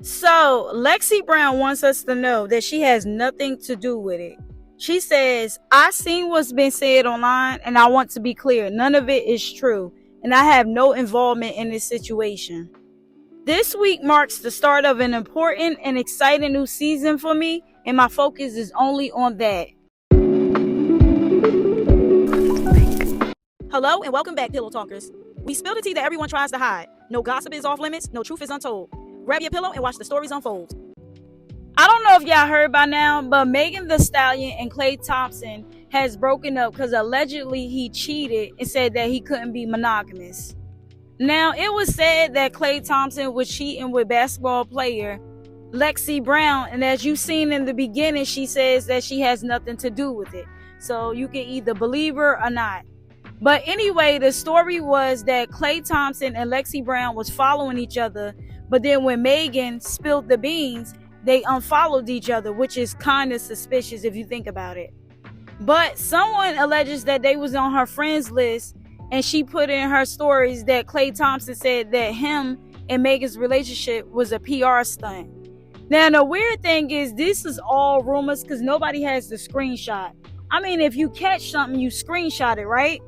So Lexi Brown wants us to know that she has nothing to do with it. She says, I seen what's been said online and I want to be clear. None of it is true and I have no involvement in this situation. This week marks the start of an important and exciting new season for me and my focus is only on that. Hello and welcome back, Pillow Talkers. We spill the tea that everyone tries to hide. No gossip is off limits, no truth is untold. Grab your pillow and watch the stories unfold. I don't know if y'all heard by now, but Megan Thee Stallion and Klay Thompson has broken up because allegedly he cheated and said that he couldn't be monogamous. Now, it was said that Klay Thompson was cheating with basketball player Lexi Brown, and as you've seen in the beginning, she says that she has nothing to do with it. So you can either believe her or not. But anyway, the story was that Klay Thompson and Lexi Brown was following each other, but then when Megan spilled the beans, they unfollowed each other, which is kind of suspicious if you think about it. But someone alleges that they was on her friends list, and she put in her stories that Klay Thompson said that him and Megan's relationship was a PR stunt. Now, the weird thing is this is all rumors because nobody has the screenshot. I mean, if you catch something, you screenshot it, right?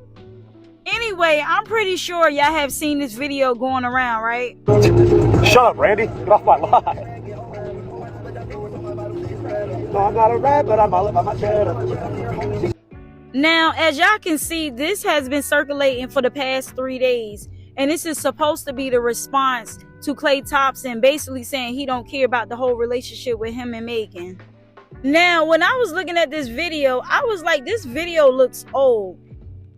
Anyway, I'm pretty sure y'all have seen this video going around, right? Shut up, Randy. Get off my line. No, I'm not a rat, but I'm all about my cheddar. Now, as y'all can see, this has been circulating for the past 3 days. And this is supposed to be the response to Klay Thompson basically saying he don't care about the whole relationship with him and Megan. Now, when I was looking at this video, I was like, this video looks old.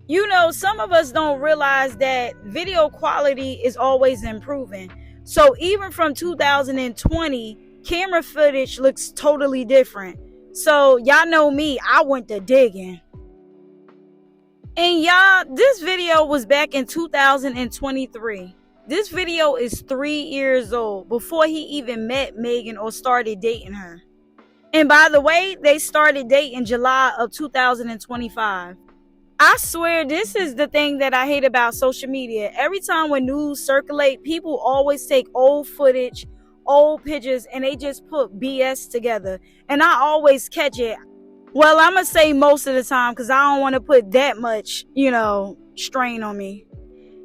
You know, some of us don't realize that video quality is always improving. So even from 2020, camera footage looks totally different. So y'all know me, I went to digging. And y'all, this video was back in 2023. This video is 3 years old before he even met Megan or started dating her. And by the way, they started dating July of 2025. I swear this is the thing that I hate about social media. Every time when news circulate, people always take old footage, old pictures, and they just put BS together. And I always catch it. Well, I'm going to say most of the time because I don't want to put that much, strain on me.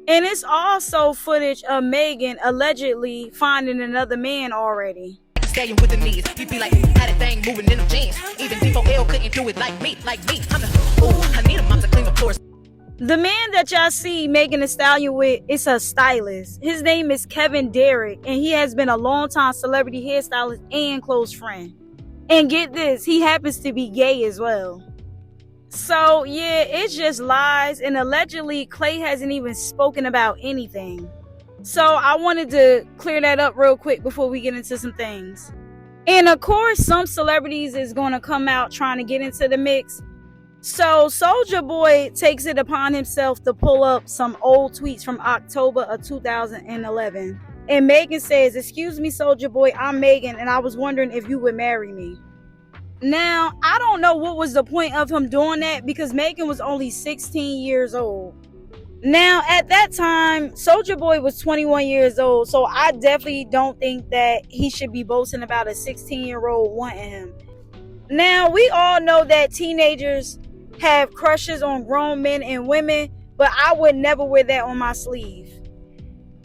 And it's also footage of Megan allegedly finding another man already. Stallion with the knees, he be like, had a thing moving in them jeans. Even D4L couldn't do it like me. I'm I need a mom to clean the floors. The man that y'all see Megan Thee Stallion with is her stylist. His name is Kevin Derrick, and he has been a long-time celebrity hairstylist and close friend. And get this, he happens to be gay as well. So yeah, it's just lies, and allegedly Klay hasn't even spoken about anything. So I wanted to clear that up real quick before we get into some things. And of course, some celebrities is going to come out trying to get into the mix. So Soulja Boy takes it upon himself to pull up some old tweets from October of 2011. And Megan says, "Excuse me, Soulja Boy, I'm Megan, and I was wondering if you would marry me." Now, I don't know what was the point of him doing that because Megan was only 16 years old. Now, at that time, Soulja Boy was 21 years old, so I definitely don't think that he should be boasting about a 16-year-old wanting him. Now, we all know that teenagers have crushes on grown men and women, but I would never wear that on my sleeve.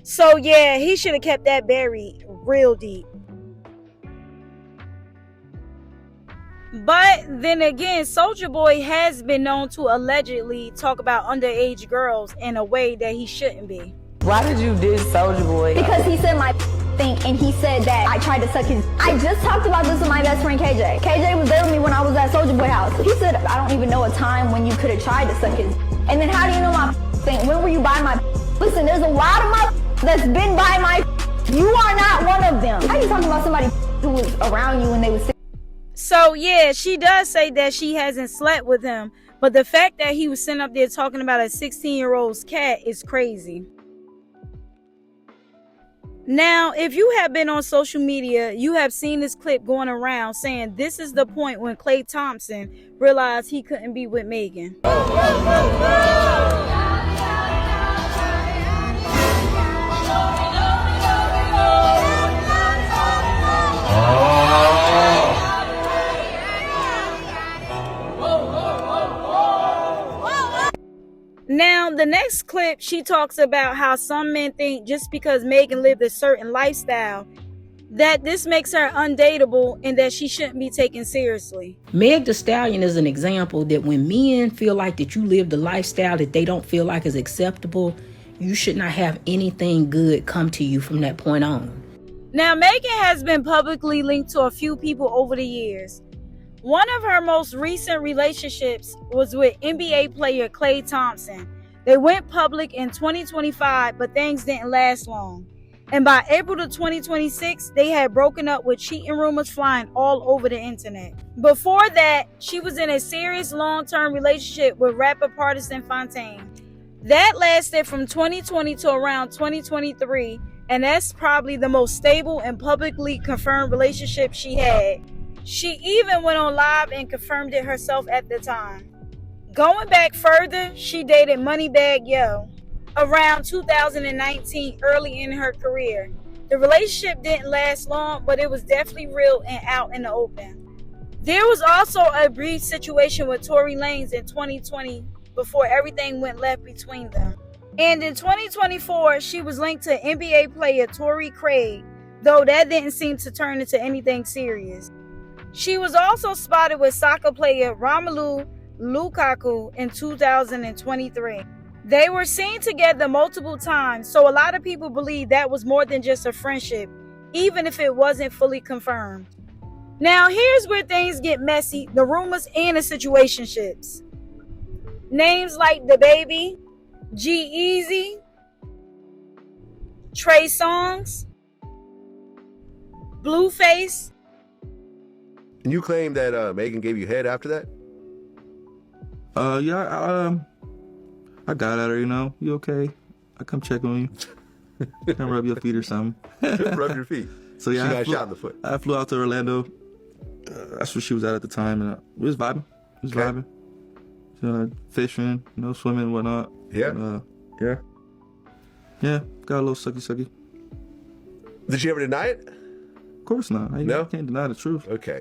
So, yeah, he should have kept that buried real deep. But then again, Soulja Boy has been known to allegedly talk about underage girls in a way that he shouldn't be. Why did you diss Soulja Boy? Because he said my thing, and he said that I tried to suck his. I just talked about this with my best friend KJ. KJ was there with me when I was at Soulja Boy house. He said, I don't even know a time when you could have tried to suck his. And then how do you know my thing? When were you by my? Listen, there's a lot of my that's been by my. You are not one of them. How are you talking about somebody who was around you when they was? So yeah, she does say that she hasn't slept with him, but the fact that he was sitting up there talking about a 16-year-old's cat is crazy. Now, if you have been on social media, you have seen this clip going around saying this is the point when Klay Thompson realized he couldn't be with Megan. next clip, she talks about how some men think just because Megan lived a certain lifestyle, that this makes her undateable and that she shouldn't be taken seriously. Meg Thee Stallion is an example that when men feel like that you live the lifestyle that they don't feel like is acceptable, you should not have anything good come to you from that point on. Now, Megan has been publicly linked to a few people over the years. One of her most recent relationships was with NBA player Klay Thompson. They went public in 2025, but things didn't last long. And by April of 2026, they had broken up with cheating rumors flying all over the internet. Before that, she was in a serious long-term relationship with rapper Partisan Fontaine. That lasted from 2020 to around 2023, and that's probably the most stable and publicly confirmed relationship she had. She even went on live and confirmed it herself at the time. Going back further, she dated Moneybagg Yo around 2019, early in her career. The relationship didn't last long, but it was definitely real and out in the open. There was also a brief situation with Tory Lanez in 2020 before everything went left between them. And in 2024, she was linked to NBA player Torrey Craig, though that didn't seem to turn into anything serious. She was also spotted with soccer player Romelu Lukaku in 2023. They were seen together multiple times, so a lot of people believe that was more than just a friendship, even if it wasn't fully confirmed. Now, here's where things get messy, the rumors and the situationships. Names like DaBaby, G-Eazy, Trey Songz, Blueface. And you claim that Megan gave you head after that? Yeah, I got at her, you know. You okay? I come check on you. Come rub your feet or something. Rub your feet. So yeah, she got shot in the foot. I flew out to Orlando. That's where she was at the time, and we was vibing. We was vibing. Fishing, swimming and whatnot. Yeah. Yeah, got a little sucky. Did she ever deny it? Of course not. I can't deny the truth. Okay.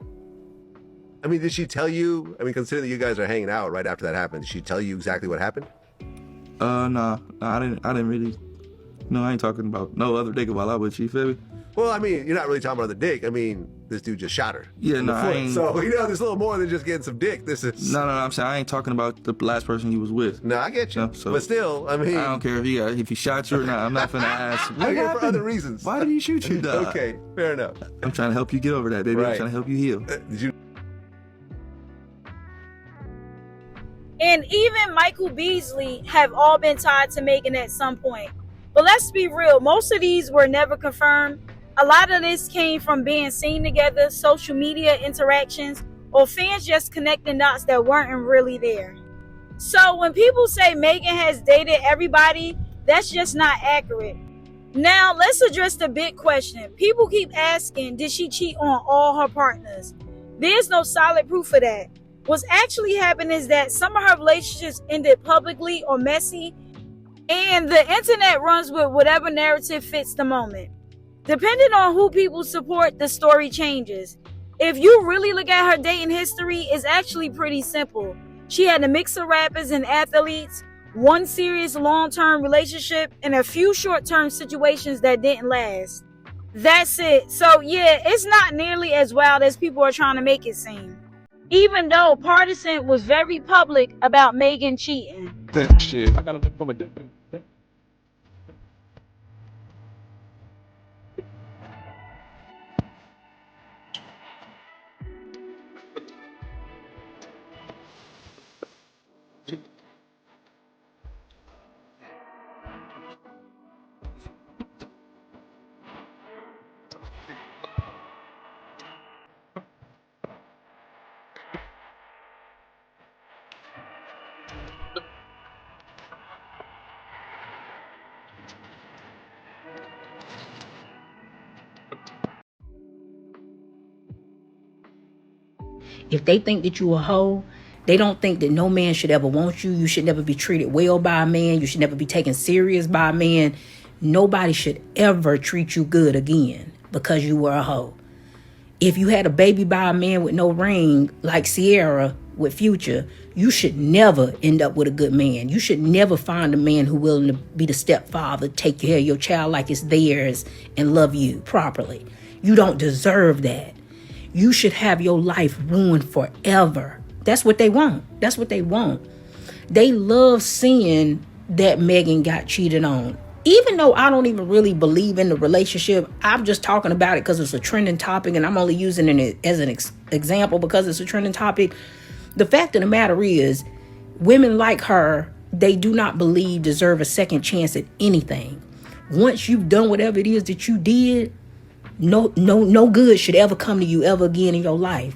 I mean, did she tell you? I mean, considering that you guys are hanging out right after that happened, did she tell you exactly what happened? Nah, I didn't really. No, I ain't talking about no other dick while I was with you, feel me? Well, I mean, you're not really talking about the dick. I mean, this dude just shot her. Yeah, no, I ain't. So, there's a little more than just getting some dick. This is... No, I'm saying I ain't talking about the last person you was with. No, I get you. No, so but still, I mean... I don't care if he shot you or not. I'm not finna ask, what I'm here happened? for other reasons. Why did he shoot you, dog? Okay, fair enough. I'm trying to help you get over that, baby. Right. I'm trying to help you heal. Did you... And even Michael Beasley have all been tied to Megan at some point. But let's be real, most of these were never confirmed. A lot of this came from being seen together, social media interactions, or fans just connecting dots that weren't really there. So when people say Megan has dated everybody, that's just not accurate. Now let's address the big question. People keep asking, did she cheat on all her partners? There's no solid proof of that. What's actually happened is that some of her relationships ended publicly or messy, and the internet runs with whatever narrative fits the moment. Depending on who people support, the story changes. If you really look at her dating history, it's actually pretty simple. She had a mix of rappers and athletes, one serious long-term relationship, and a few short-term situations that didn't last. That's it. So yeah, it's not nearly as wild as people are trying to make it seem. Even though Partisan was very public about Megan cheating. That shit. I gotta look from a different. If they think that you a hoe, they don't think that no man should ever want you. You should never be treated well by a man. You should never be taken serious by a man. Nobody should ever treat you good again because you were a hoe. If you had a baby by a man with no ring, like Sierra with Future, you should never end up with a good man. You should never find a man who's willing to be the stepfather, take care of your child like it's theirs, and love you properly. You don't deserve that. You should have your life ruined forever. That's what they want. That's what they want. They love seeing that Megan got cheated on. Even though I don't even really believe in the relationship, I'm just talking about it because it's a trending topic, and I'm only using it as an example because it's a trending topic. The fact of the matter is, women like her, they do not believe deserve a second chance at anything. Once you've done whatever it is that you did, no good should ever come to you ever again in your life.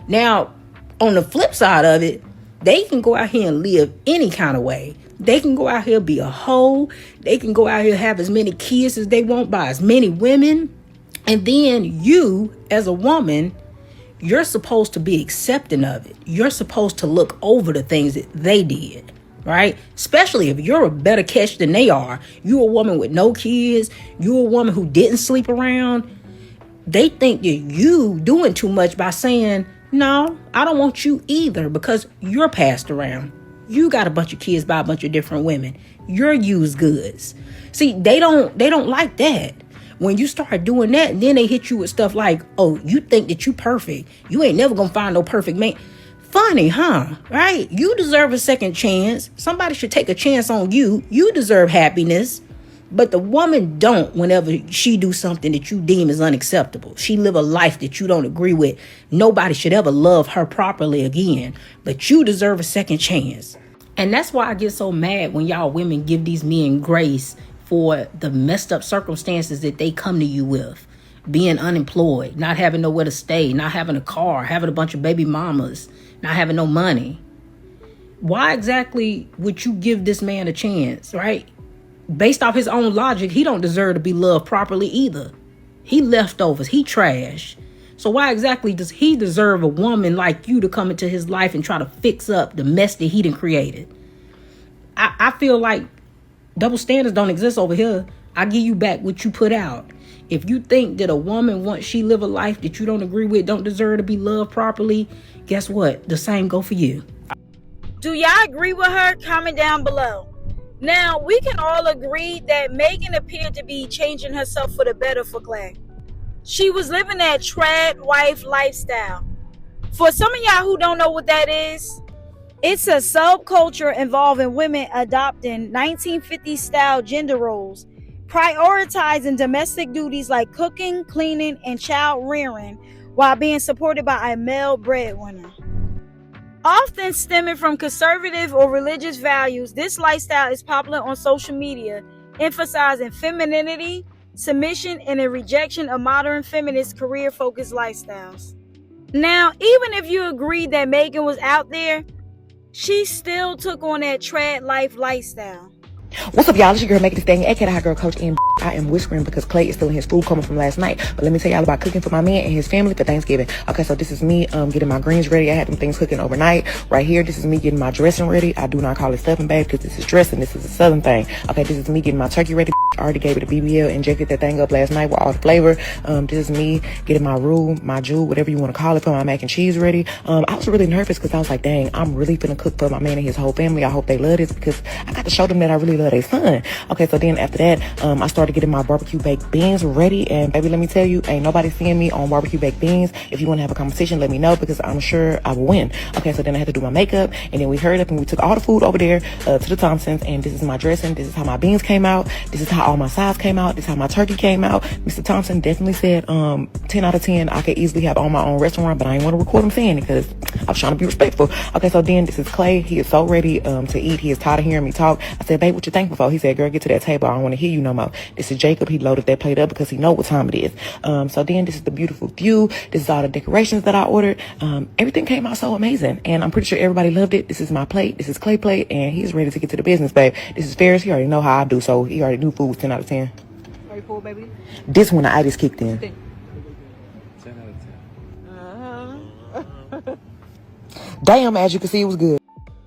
Now, on the flip side of it, they can go out here and live any kind of way. They can go out here be a hoe. They can go out here have as many kids as they want by as many women. And then you, as a woman, you're supposed to be accepting of it. You're supposed to look over the things that they did, right? Especially if you're a better catch than they are. You're a woman with no kids. You're a woman who didn't sleep around. They think that you doing too much by saying, no, I don't want you either because you're passed around. You got a bunch of kids by a bunch of different women. You're used goods. See, they don't like that. When you start doing that, then they hit you with stuff like, oh, you think that you perfect. You ain't never gonna find no perfect man. Funny, huh? Right? You deserve a second chance. Somebody should take a chance on you. You deserve happiness. But the woman don't whenever she do something that you deem as unacceptable. She live a life that you don't agree with. Nobody should ever love her properly again. But you deserve a second chance. And that's why I get so mad when y'all women give these men grace for the messed up circumstances that they come to you with. Being unemployed, not having nowhere to stay, not having a car, having a bunch of baby mamas, not having no money. Why exactly would you give this man a chance, right? Based off his own logic, he don't deserve to be loved properly either. He leftovers, he trash. So why exactly does he deserve a woman like you to come into his life and try to fix up the mess that he done created? I feel like double standards don't exist over here. I give you back what you put out. If you think that a woman, once she live a life that you don't agree with, don't deserve to be loved properly, guess what? The same go for you. Do y'all agree with her? Comment down below. Now, we can all agree that Megan appeared to be changing herself for the better for Clay. She was living that tradwife lifestyle. For some of y'all who don't know what that is, it's a subculture involving women adopting 1950s style gender roles, prioritizing domestic duties like cooking, cleaning, and child rearing while being supported by a male breadwinner. Often stemming from conservative or religious values, this lifestyle is popular on social media, emphasizing femininity, submission, and a rejection of modern feminist career-focused lifestyles. Now, even if you agree that Megan was out there, she still took on that trad life lifestyle. What's up, y'all? It's your girl, Megan Thee Stallion, aka Hot Girl Coach, and I am whispering because Clay is still in his food coma from last night. But let me tell y'all about cooking for my man and his family for Thanksgiving. Okay, so this is me getting my greens ready. I had them things cooking overnight. Right here, this is me getting my dressing ready. I do not call it stuffing, babe, because this is dressing. This is a southern thing. Okay, this is me getting my turkey ready. I already gave it a BBL, injected that thing up last night with all the flavor. This is me getting my roux, my jewel, whatever you want to call it, for my mac and cheese ready. I was really nervous because I was like, dang, I'm really finna cook for my man and his whole family. I hope they love this because I got to show them that I really love their son. Okay, so then after that, I started getting my barbecue baked beans ready. And baby, let me tell you, ain't nobody seeing me on barbecue baked beans. If you want to have a conversation, let me know because I'm sure I will win. Okay, so then I had to do my makeup, and then we hurried up and we took all the food over there to the Thompsons. And this is my dressing. This is how my beans came out. This is how all my sides came out. This is how my turkey came out. Mr. Thompson definitely said 10 out of 10. I could easily have on my own restaurant, but I didn't want to record him saying it because I was trying to be respectful. Okay, so then this is Clay. He is so ready to eat. He is tired of hearing me talk. I said, babe, what you thankful for? He said, girl, get to that table. I don't want to hear you no more. This is Jacob. He loaded that plate up because he know what time it is. So then this is the beautiful view. This is all the decorations that I ordered. Everything came out so amazing, and I'm pretty sure everybody loved it. This is my plate. This is Clay plate, and he's ready to get to the business, babe. This is Ferris. He already know how I do, so he already knew food was 10 out of 10. Are you cool, baby? This one, the itis kicked in. 10 out of 10. Damn, as you can see, it was good.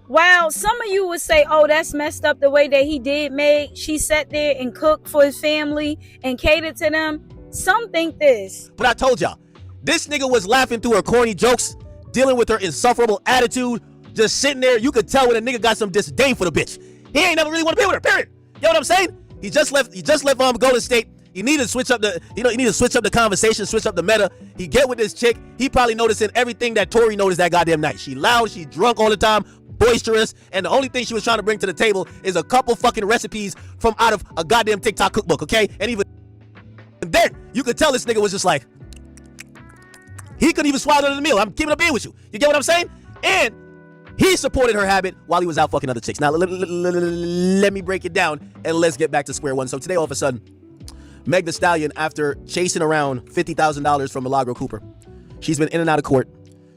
While some of you would say, oh, that's messed up the way that he did Meg, she sat there and cooked for his family and catered to them, some think this. But I told y'all, this nigga was laughing through her corny jokes, dealing with her insufferable attitude, just sitting there. You could tell when a nigga got some disdain for the bitch. He ain't never really want to be with her, period. You know what I'm saying? He just left Golden State. He needed to switch up the conversation, switch up the meta. He get with this chick. He probably noticing everything that Tori noticed that goddamn night. She loud, she drunk all the time, boisterous, and the only thing she was trying to bring to the table is a couple fucking recipes from out of a goddamn TikTok cookbook, okay? And even then, you could tell this nigga was just like, he couldn't even swallow the meal. I'm keeping a being with you. You get what I'm saying? And he supported her habit while he was out fucking other chicks. Now, let me break it down, and let's get back to square one. So today, all of a sudden, Meg Thee Stallion, after chasing around $50,000 from Milagro Cooper, she's been in and out of court.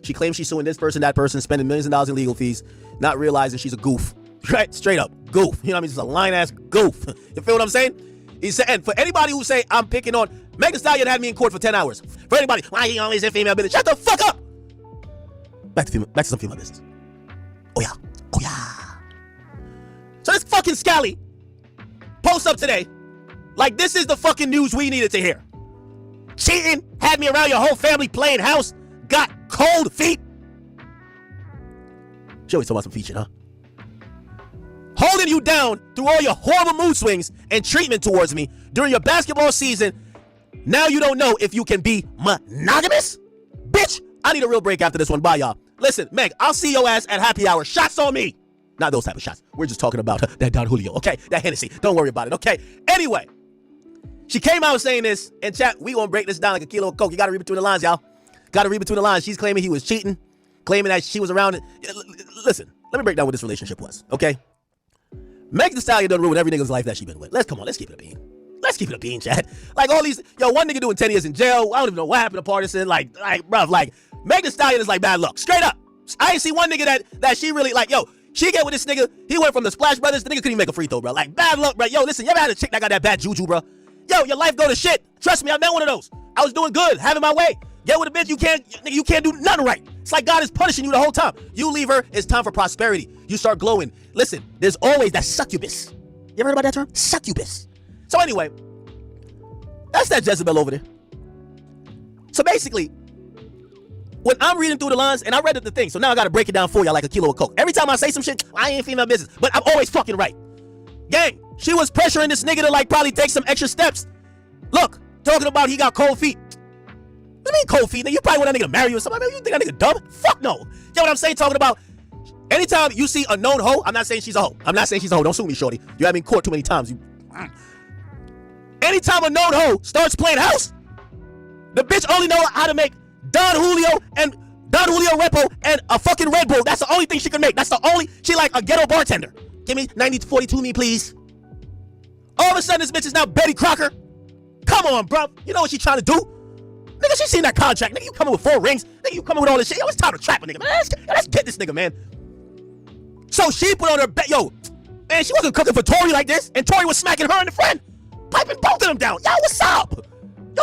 She claims she's suing this person, that person, spending millions of dollars in legal fees, not realizing she's a goof. Right? Straight up. Goof. You know what I mean? Just a lying-ass goof. You feel what I'm saying? He said, and for anybody who say I'm picking on, Meg Thee Stallion had me in court for 10 hours. For anybody, why he always in female business? Shut the fuck up! Back to some female business. Oh yeah. So this fucking Scally posts up today like this is the fucking news we needed to hear. Cheating, had me around your whole family playing house, got cold feet. She always talking about some feet shit, huh? Holding you down through all your horrible mood swings and treatment towards me during your basketball season. Now you don't know if you can be monogamous? Bitch, I need a real break after this one. Bye, y'all. Listen, Meg, I'll see your ass at happy hour. Shots on me. Not those type of shots. We're just talking about that Don Julio, okay? That Hennessy. Don't worry about it, okay? Anyway, she came out saying this, and chat, we gonna break this down like a kilo of coke. You gotta read between the lines, y'all. Gotta read between the lines. She's claiming he was cheating, claiming that she was around it. Listen, let me break down what this relationship was, okay? Meg Thee Stallion done ruin every nigga's life that she been with. Let's keep it a bean. Let's keep it a bean, chat. Like all these, one nigga doing 10 years in jail. I don't even know what happened to Partisan. Like, bruv, like, Meg Thee Stallion is like bad luck. Straight up. I ain't see one nigga that she really, like, she get with this nigga. He went from the Splash Brothers. The nigga couldn't even make a free throw, bro. Like, bad luck, bro. Listen, you ever had a chick that got that bad juju, bro? Your life go to shit. Trust me, I met one of those. I was doing good, having my way. Get with a bitch, you can't do nothing right. It's like God is punishing you the whole time. You leave her, it's time for prosperity. You start glowing. Listen, there's always that succubus. You ever heard about that term? Succubus. So anyway, that's that Jezebel over there. So basically, when I'm reading through the lines, and I read the thing, so now I gotta break it down for y'all like a kilo of coke. Every time I say some shit, I ain't female business, but I'm always fucking right. Gang, she was pressuring this nigga to like probably take some extra steps. Look, talking about he got cold feet. What do you mean cold feet? You probably want that nigga to marry you or something. You think that nigga dumb? Fuck no. You know what I'm saying? Talking about anytime you see a known hoe, I'm not saying she's a hoe. Don't sue me, shorty. You have me in court too many times. Anytime a known hoe starts playing house, the bitch only know how to make Don Julio Repo and a fucking Red Bull. That's the only thing she can make. She like a ghetto bartender. Give me 90-42 me, please. All of a sudden, this bitch is now Betty Crocker. Come on, bro. You know what she trying to do? Nigga, she seen that contract. Nigga, you coming with 4 rings. Nigga, you coming with all this shit. It's time to trap a nigga, man. Let's get this nigga, man. So she put on her bet. Man, she wasn't cooking for Tori like this. And Tori was smacking her and the friend. Piping both of them down. Yo, what's up?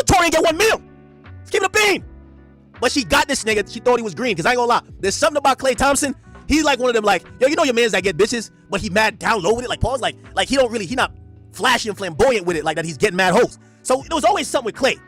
Tori ain't get 1 meal. Let's keep it a bean. But she got this nigga. She thought he was green. Because I ain't gonna lie. There's something about Klay Thompson. He's like one of them like, you know your mans that get bitches, but he mad down low with it. Like, Paul's like he not flashy and flamboyant with it like that. He's getting mad hoes. So there was always something with Klay.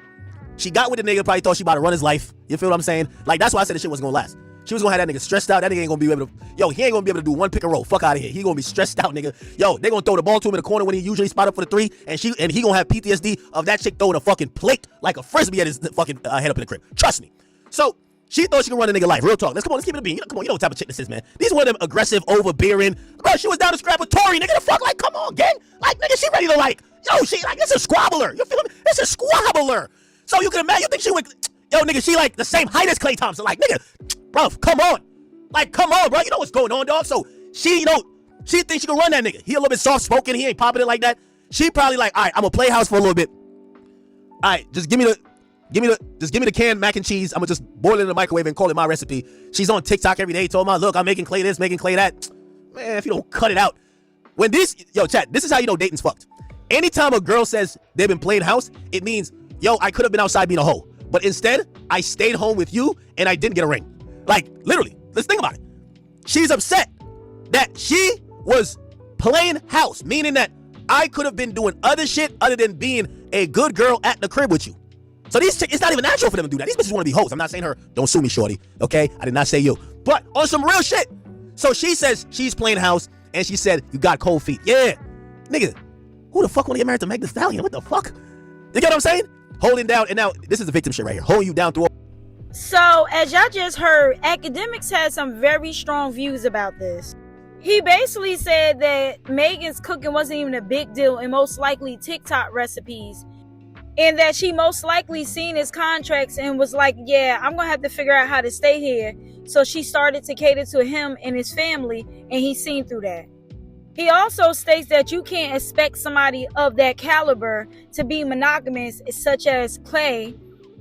She got with the nigga, probably thought she about to run his life. You feel what I'm saying? Like, that's why I said this shit wasn't gonna last. She was gonna have that nigga stressed out. That nigga ain't gonna be able to, he ain't gonna be able to do one pick and roll. Fuck out of here. He gonna be stressed out, nigga. They gonna throw the ball to him in the corner when he usually spot up for the 3, and he gonna have PTSD of that chick throwing a fucking plate like a frisbee at his fucking head up in the crib. Trust me. So, she thought she could run a nigga life. Real talk. Let's keep it a bean. Come on, you know what type of chick this is, man. These one of them aggressive, overbearing. Bro, she was down to scrap with Tori, nigga. The fuck, like, come on, gang. Like, nigga, she ready to like, she like, it's a squabbler. You feel me? It's a squabbler. So you can imagine, you think she would, nigga, she like the same height as Klay Thompson. Like, nigga, bro, come on. Like, come on, bro. You know what's going on, dog. So she, she thinks she can run that nigga. He a little bit soft-spoken. He ain't popping it like that. She probably like, all right, I'm gonna play house for a little bit. All right, just give me the canned mac and cheese. I'm gonna just boil it in the microwave and call it my recipe. She's on TikTok every day. Told me, look, I'm making Klay this, making Klay that. Man, if you don't cut it out. When chat, this is how you know dating's fucked. Anytime a girl says they've been playing house, it means, I could have been outside being a hoe. But instead, I stayed home with you and I didn't get a ring. Like, literally, let's think about it. She's upset that she was playing house, meaning that I could have been doing other shit other than being a good girl at the crib with you. So these chicks, it's not even natural for them to do that. These bitches want to be hoes. I'm not saying her, don't sue me, shorty. Okay? I did not say you. But on some real shit. So she says she's playing house, and she said, you got cold feet. Yeah. Nigga, who the fuck want to get married to Meg Thee Stallion? What the fuck? You get what I'm saying? Holding down, and now this is the victim shit right here. Holding you down through. So, as y'all just heard, Academics had some very strong views about this. He basically said that Megan's cooking wasn't even a big deal and most likely TikTok recipes. And that she most likely seen his contracts and was like, yeah, I'm going to have to figure out how to stay here. So she started to cater to him and his family, and he's seen through that. He also states that you can't expect somebody of that caliber to be monogamous, such as Clay,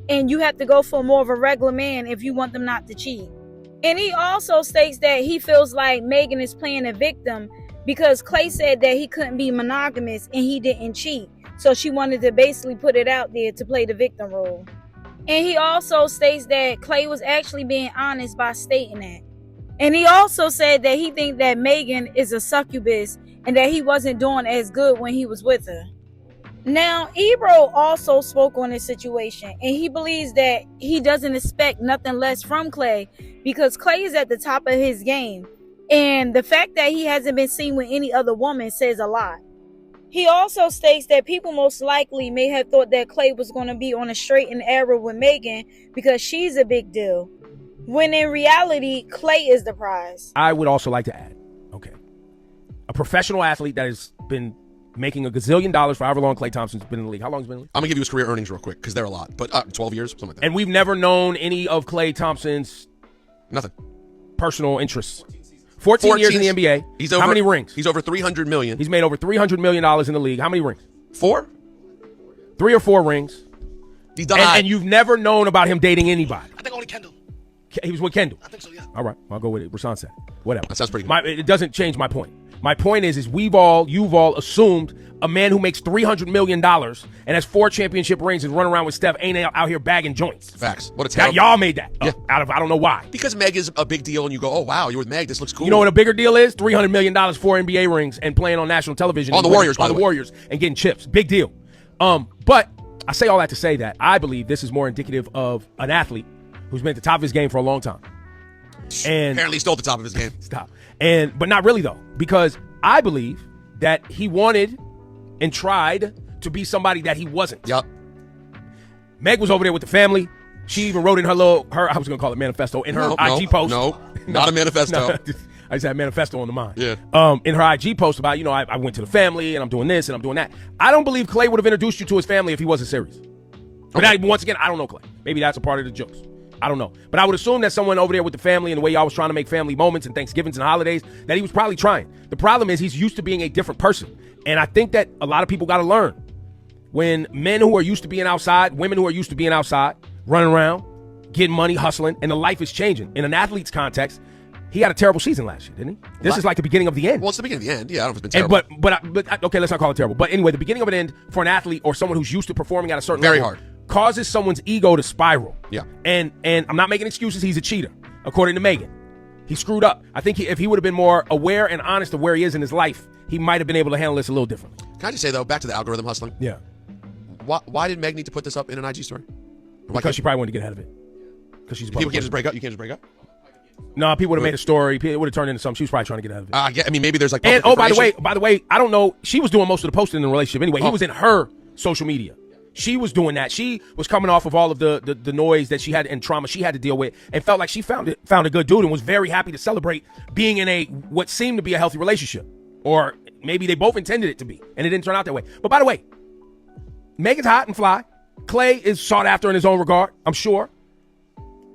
and you have to go for more of a regular man if you want them not to cheat. And he also states that he feels like Megan is playing a victim because Clay said that he couldn't be monogamous and he didn't cheat. So she wanted to basically put it out there to play the victim role. And he also states that Clay was actually being honest by stating that. And he also said that he thinks that Megan is a succubus and that he wasn't doing as good when he was with her. Now, Ebro also spoke on this situation, and he believes that he doesn't expect nothing less from Clay because Clay is at the top of his game. And the fact that he hasn't been seen with any other woman says a lot. He also states that people most likely may have thought that Clay was going to be on a straight and narrow with Megan because she's a big deal, when in reality, Clay is the prize. I would also like to add, okay, a professional athlete that has been making a gazillion dollars for however long Klay Thompson's been in the league. How long has he been in the league? I'm going to give you his career earnings real quick because they're a lot, but 12 years, something like that. And we've never known any of Klay Thompson's nothing personal interests. 14 years in the NBA. He's over, how many rings? He's over $300 million. He's made over $300 million in the league. How many rings? 4? 3 or 4 rings. He's done and you've never known about him dating anybody. I think only Kendall. He was with Kendall. I think so, yeah. All right, I'll go with it. Rasan said. Whatever. That sounds pretty good. It doesn't change my point. My point is you've all assumed a man who makes $300 million and has 4 championship rings and run around with Steph ain't out here bagging joints. Facts. What a terrible. Y'all made that yeah. out of I don't know why. Because Meg is a big deal and you go, oh, wow, you're with Meg. This looks cool. You know what a bigger deal is? $300 million, 4 NBA rings, and playing on national television. On the Warriors, by the way. Warriors, and getting chips. Big deal. But I say all that to say that I believe this is more indicative of an athlete who's been at the top of his game for a long time. And apparently still at the top of his game. Stop. But not really, though, because I believe that he wanted and tried to be somebody that he wasn't. Yep. Meg was over there with the family. She even wrote in her I was going to call it manifesto, in her IG post. No, not a manifesto. I just had manifesto on the mind. Yeah. In her IG post about, I went to the family and I'm doing this and I'm doing that. I don't believe Clay would have introduced you to his family if he wasn't serious. But once again, I don't know Clay. Maybe that's a part of the jokes. I don't know. But I would assume that someone over there with the family and the way y'all was trying to make family moments and Thanksgivings and holidays, that he was probably trying. The problem is he's used to being a different person. And I think that a lot of people got to learn. When men who are used to being outside, women who are used to being outside, running around, getting money, hustling, and the life is changing. In an athlete's context, he had a terrible season last year, didn't he? This is like the beginning of the end. Well, it's the beginning of the end. Yeah, I don't know if it's been terrible. But okay, let's not call it terrible. But anyway, the beginning of an end for an athlete or someone who's used to performing at a certain level. Very hard. Causes someone's ego to spiral. Yeah. And I'm not making excuses. He's a cheater, according to Megan. He screwed up. I think if he would have been more aware and honest of where he is in his life, he might have been able to handle this a little differently. Can I just say, though, back to the algorithm hustling? Yeah. Why did Meg need to put this up in an IG story? Because she probably wanted to get ahead of it. Because she's people can't just break up. You can't just break up. No, people would have made a story. It would have turned into something. She was probably trying to get ahead of it. I mean, maybe there's like. And by the way, I don't know. She was doing most of the posting in the relationship anyway. He was in her social media. She was doing that. She was coming off of all of the noise that she had and trauma she had to deal with, and felt like she found a good dude and was very happy to celebrate being in what seemed to be a healthy relationship, or maybe they both intended it to be, and it didn't turn out that way. But by the way, Megan's hot and fly. Clay is sought after in his own regard, I'm sure.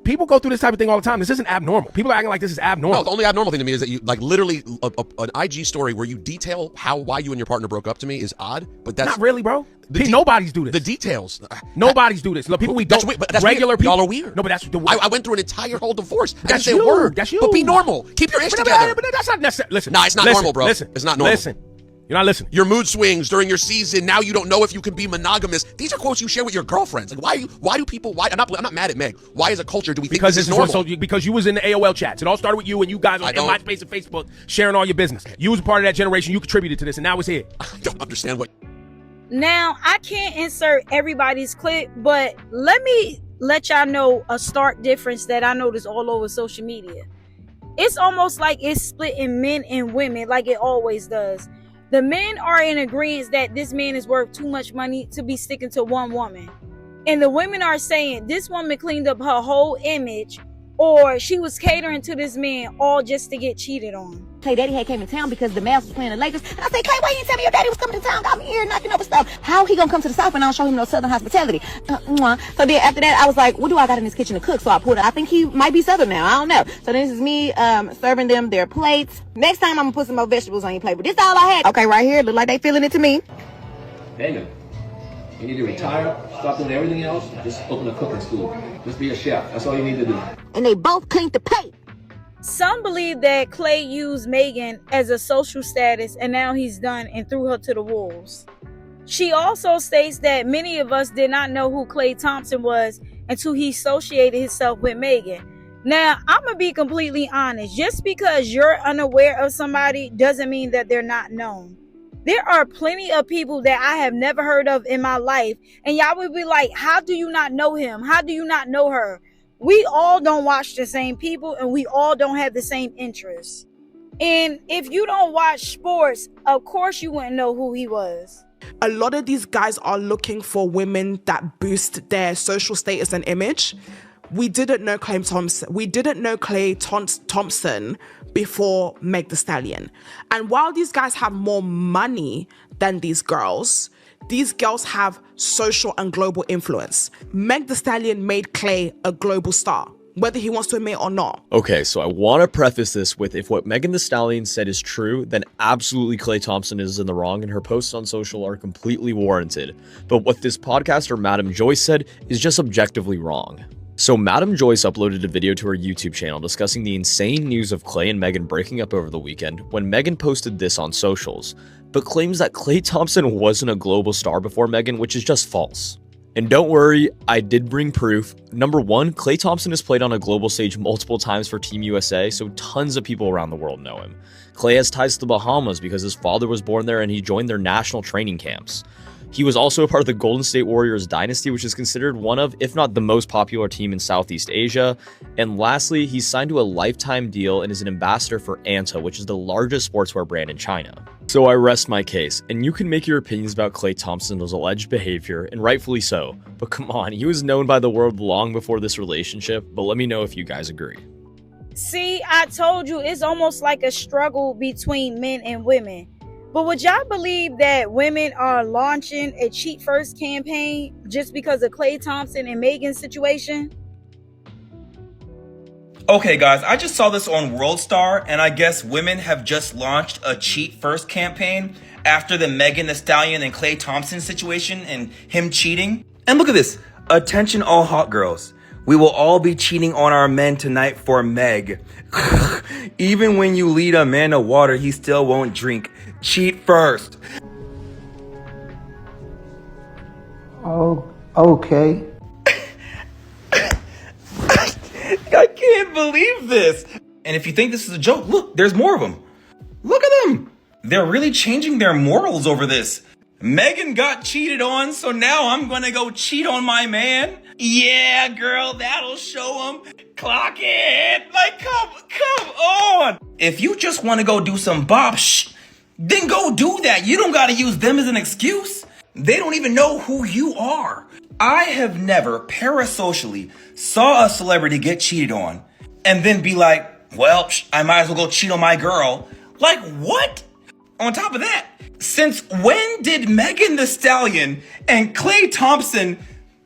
People go through this type of thing all the time. This isn't abnormal. People are acting like this is abnormal. No, the only abnormal thing to me is that you, like, literally an IG story where you detail why you and your partner broke up to me is odd, but that's... Not really, bro. Nobody's do this. The details. Nobody's do this. Look, people we don't... That's regular weird. people. Y'all are weird. No, but that's the I went through an entire whole divorce. I That's didn't say a word. That's you. But be normal. Keep your ish together. But that's not necessary. Listen. Nah, it's not normal, bro. Listen. It's not normal. Listen. You're not listening. Your mood swings during your season. Now you don't know if you can be monogamous. These are quotes you share with your girlfriends. Like, why do people? I'm not mad at Meg. Why as a culture do we think this is normal? Because you was in the AOL chats. It all started with you and you guys on MySpace and Facebook sharing all your business. You was a part of that generation. You contributed to this, and now it's here. I don't understand what. Now, I can't insert everybody's clip, but let me let y'all know a stark difference that I noticed all over social media. it's almost like it's splitting men and women like it always does. The men are in agreement that this man is worth too much money to be sticking to one woman. And the women are saying this woman cleaned up her whole image, or she was catering to this man all just to get cheated on. Clay daddy had came in town because the Mavs was playing the Lakers. And I said, Clay, why you didn't tell me your daddy was coming to town? Got me here knocking over stuff. How he gonna come to the South and I don't show him no Southern hospitality? So then after that, I was like, what do I got in this kitchen to cook? So I pulled it. I think he might be Southern now. I don't know. So then this is me serving them their plates. Next time I'm gonna put some more vegetables on your plate. But this all I had. Okay, right here. Look like they feeling it to me. Megan, you need to retire, stop doing everything else, just open a cooking school. Just be a chef. That's all you need to do. And they both cleaned the plate. Some believe that Clay used Megan as a social status and now he's done and threw her to the wolves. She also states that many of us did not know who Clay Thompson was until he associated himself with Megan. Now, I'm going to be completely honest. Just because you're unaware of somebody doesn't mean that they're not known. There are plenty of people that I have never heard of in my life. And y'all would be like, how do you not know him? How do you not know her? We all don't watch the same people and we all don't have the same interests. And if you don't watch sports, of course you wouldn't know who he was. A lot of these guys are looking for women that boost their social status and image. We didn't know Clay Thompson. We didn't know Clay Thompson before Meg Thee Stallion. And while these guys have more money than these girls have social and global influence. Meg Thee Stallion made Clay a global star, whether he wants to admit or not. Okay, so I want to preface this with, if what Megan Thee Stallion said is true, then absolutely Clay Thompson is in the wrong and her posts on social are completely warranted. But what this podcaster Madam Joyce said is just objectively wrong. So Madam Joyce uploaded a video to her YouTube channel discussing the insane news of Clay and Megan breaking up over the weekend when Megan posted this on socials, but claims that Clay Thompson wasn't a global star before Megan, which is just false. And don't worry, I did bring proof. Number one, Clay Thompson has played on a global stage multiple times for Team USA, so tons of people around the world know him. Clay has ties to the Bahamas because his father was born there and he joined their national training camps. He was also a part of the Golden State Warriors dynasty, which is considered one of, if not the most popular team in Southeast Asia. And lastly, he's signed to a lifetime deal and is an ambassador for Anta, which is the largest sportswear brand in China. So I rest my case, and you can make your opinions about Clay Thompson's alleged behavior, and rightfully so. But come on, he was known by the world long before this relationship, but let me know if you guys agree. See, I told you, it's almost like a struggle between men and women. But would y'all believe that women are launching a cheat first campaign just because of Clay Thompson and Megan's situation? Okay guys, I just saw this on WorldStar, and I guess women have just launched a cheat first campaign after the Megan Thee Stallion and Clay Thompson situation and him cheating. And look at this. Attention all hot girls. We will all be cheating on our men tonight for Meg. Even when you lead a man to water, he still won't drink. Cheat first. Oh, okay. I can't believe this. And if you think this is a joke, look, there's more of them. Look at them. They're really changing their morals over this. Megan got cheated on, so now I'm gonna go cheat on my man. Yeah, girl, that'll show him. Clock it. Like, come on. If you just want to go do some bop then go do that. You don't got to use them as an excuse. They don't even know who you are. I have never parasocially saw a celebrity get cheated on and then be like, well, I might as well go cheat on my girl. Like, what? On top of that, since when did Megan Thee Stallion and Clay Thompson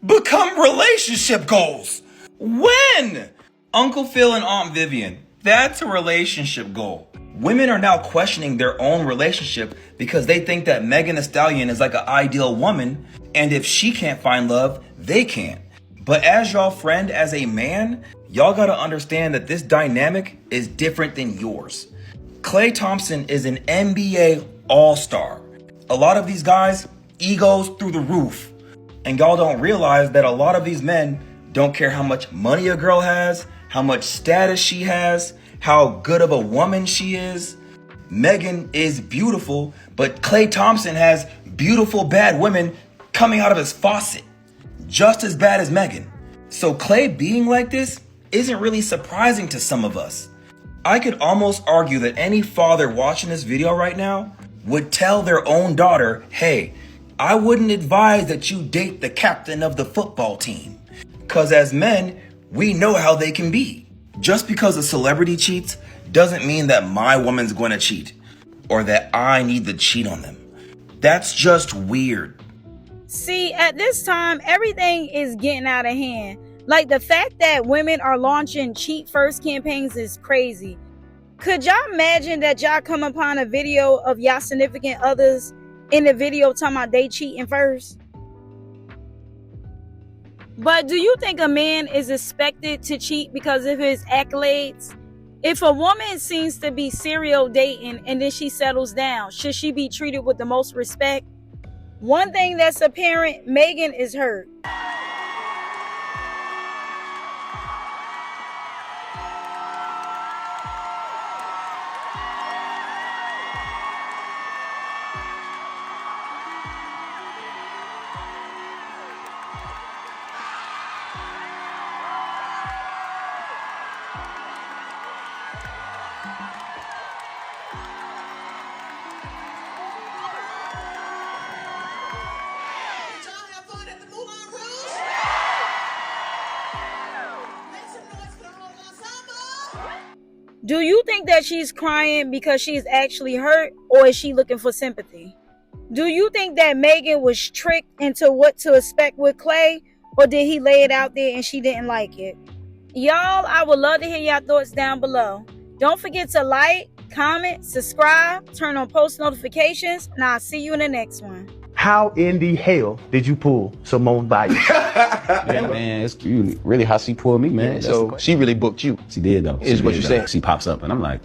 become relationship goals? When? Uncle Phil and Aunt Vivian, that's a relationship goal. Women are now questioning their own relationship because they think that Megan Thee Stallion is like an ideal woman, and if she can't find love, they can't. But as y'all friend, as a man, y'all gotta understand that this dynamic is different than yours. Clay Thompson is an NBA all-star. A lot of these guys, egos through the roof. And y'all don't realize that a lot of these men don't care how much money a girl has, how much status she has, how good of a woman she is. Megan is beautiful, but Clay Thompson has beautiful bad women coming out of his faucet, just as bad as Megan. So Clay being like this isn't really surprising to some of us. I could almost argue that any father watching this video right now would tell their own daughter, hey, I wouldn't advise that you date the captain of the football team. Because as men, we know how they can be. Just because a celebrity cheats doesn't mean that my woman's going to cheat or that I need to cheat on them. That's just weird. See, at this time, everything is getting out of hand. Like, the fact that women are launching cheat first campaigns is crazy. Could y'all imagine that y'all come upon a video of y'all significant others in the video talking about they cheating first? But do you think a man is expected to cheat because of his accolades? If a woman seems to be serial dating and then she settles down, should she be treated with the most respect? One thing that's apparent, Megan is hurt. Do you think that she's crying because she's actually hurt, or is she looking for sympathy? Do you think that Megan was tricked into what to expect with Clay, or did he lay it out there and she didn't like it? Y'all, I would love to hear y'all thoughts down below. Don't forget to like, comment, subscribe, turn on post notifications, and I'll see you in the next one. How in the hell did you pull Simone Biles? Yeah, man, it's really how she pulled me, man. So she really booked you. She did though. Is what you saying? She pops up and I'm like,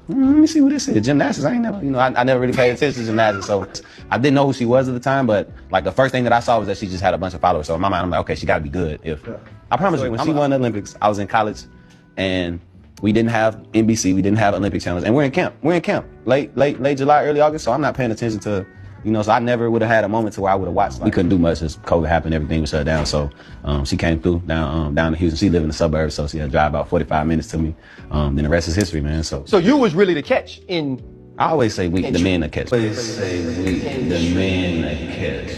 let me see what this is. Gymnastics. I ain't never, I never really paid attention to gymnastics, so I didn't know who she was at the time. But like the first thing that I saw was that she just had a bunch of followers. So in my mind, I'm like, okay, she got to be good. I promise you, when she won the Olympics, I was in college, and we didn't have NBC, we didn't have Olympic channels, and we're in camp. We're in camp, late July, early August. So I'm not paying attention to. So I never would have had a moment to where I would have watched. We couldn't do much as COVID happened, everything was shut down. So she came through down to Houston. She lived in the suburbs, so she had to drive about 45 minutes to me. Then the rest is history, man. So you was really the catch in. I always say we, the men, the catch. I always say we, the men, the catch.